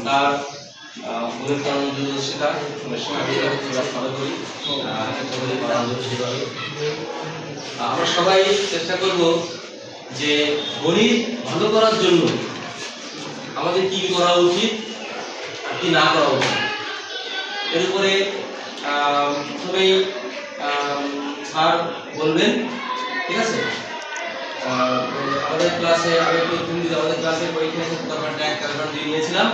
তার মূলের কারণ সেটা সময় আমি ফলো করি আমরা সবাই চেষ্টা করব যে গণিত ভালো করার জন্য আমাদের কি করা উচিত আর কি না করা উচিত এর উপরে সবাই স্যার বলবেন, ঠিক আছে? আমাদের ক্লাসে আমি একটু আমাদের ক্লাসে পরীক্ষা তারপর ট্যাগ তারপর দিয়ে নিয়েছিলাম,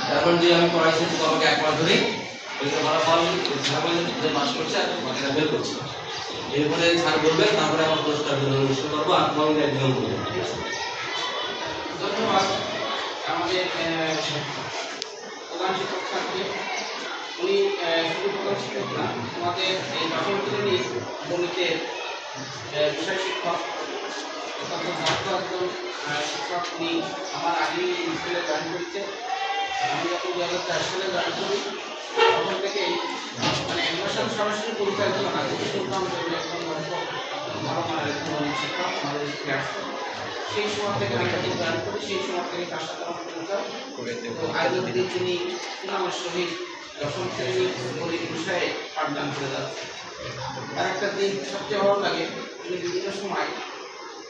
তারপর দিয়ে আমি পড়াইছি আমাকে এক মাস ধরে ফলাফল যে পাস করছে আর বাকিটা বের করছি। এরপরে স্যার বলবেন, তারপরে আমার পুরস্কার অনুষ্ঠান করবো আর তোমাকে একজন বলবেন, ঠিক আছে? ধন্যবাদ আমাদের প্রধান শিক্ষক স্যারকে। উনি শুধু প্রধান শিক্ষক না, আমাদের এই দশম শ্রেণীর গণিতের বিষয় শিক্ষক, অত্যন্ত দক্ষ একজন শিক্ষক। উনি আমার আগেই স্কুলে জয়েন করেছে। আমি যখন 2004 সালে জয়েন করি তখন থেকেই মানে অ্যানিমেশন সরাসরি পরিচয় ছিল না, কিন্তু শুনতাম যে একজন ভালো মানের একজন শিক্ষক আমাদের স্কুলে আসতো। সেই সময় থেকে আমি যখন জয়েন করি সেই সময় থেকে তার সাথে আমার পরিচয়। তো আজ অবধি তিনি সুনামের সহিত দশম শ্রেণীর গণিত বিষয়ে পাঠদান করে যাচ্ছে। তার একটা দিক সবচেয়ে ভালো লাগে, তিনি বিভিন্ন সময়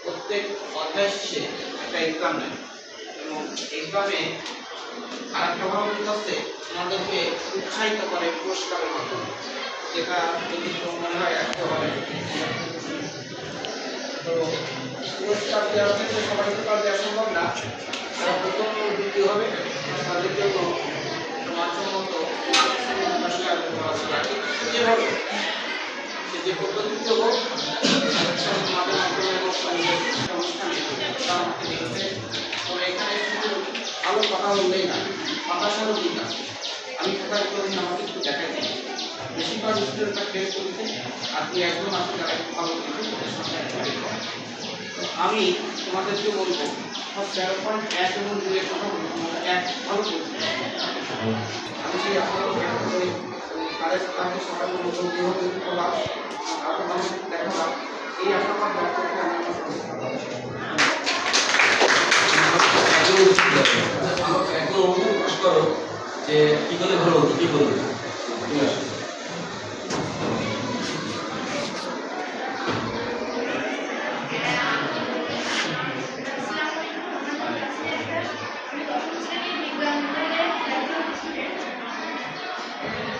প্রত্যেক অধ্যায় শেষে একটা এক্সাম নেন এবং এক্সামে আর একটা ভালো দিক হচ্ছে আমাদেরকে উৎসাহিত করে পুরস্কারের মাধ্যমে, যেটা যদি মনে হয় একেবারে। তো পুরস্কার দেওয়ার ক্ষেত্রে সবাই তো দেওয়া সম্ভব না, তারা প্রথম দ্বিতীয় হবে তাদের জন্য মানসম্মত পুরস্কার রাখি যেভাবে সে যে পদ্ধতিতে হোক আমাদের মাধ্যমে অনুষ্ঠানে তারা আমাকে দেখছে। তো এখানে শুধু ভালো কথা বললেই না, কথা সারও দিই না, আমি কোথায় করি আমাকে একটু দেখাই দিই। বেশিরভাগ স্টুডেন্টরা ফেস করেছে, আপনি একজন আসলে যারা একটু ভালো কিন্তু আমি তোমাদেরকে বলবো 13.1 এবং 2 কথা বলবো, তোমরা এক ভালো করতে। আমি সেই আপনাদের তাদের কাছে সবাই নতুন যেভাবে করলাম আরও মানুষ দেখালাম, এই আশাবাদ ব্যক্ত করে আমি একদম প্রকাশ করো যে কি করলে ভালো হতো, কি বলবে?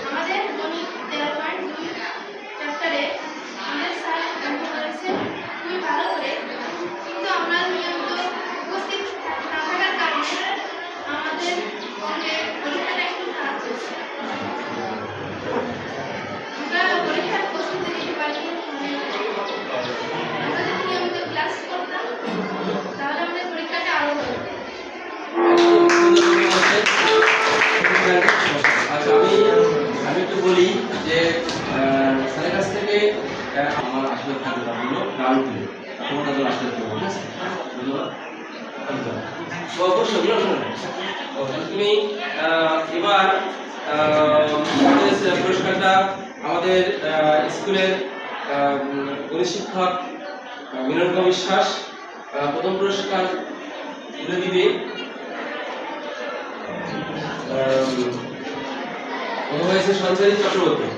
আমাদের গণিত 13.2 চ্যাপ্টারে আমাদের স্যার জানতে করেছেন খুবই ভালো করে, কিন্তু আমরা নিয়মিত উপস্থিত না থাকার কারণে আমাদের পরীক্ষাটা একটু খারাপ হয়েছে। আমরা পরীক্ষার প্রস্তুতি নিতে পারিনি। আমরা যদি নিয়মিত ক্লাস করতাম তাহলে আমাদের পরীক্ষাটা আরও ভালো হতো। আচ্ছা, আমি একটু বলি যে স্যারের কাছ থেকে আমার আসলে থাকবে হলো গ্রাউন্ড প্লে, তোমার কাছে আসলে ঠিক আছে? অবশ্যই তুমি এবার পুরস্কারটা আমাদের স্কুলের গণিত শিক্ষক মিলন বিশ্বাস প্রথম পুরস্কার তুলে দিবে। হয়েছে সঞ্চারী চক্রবর্তী।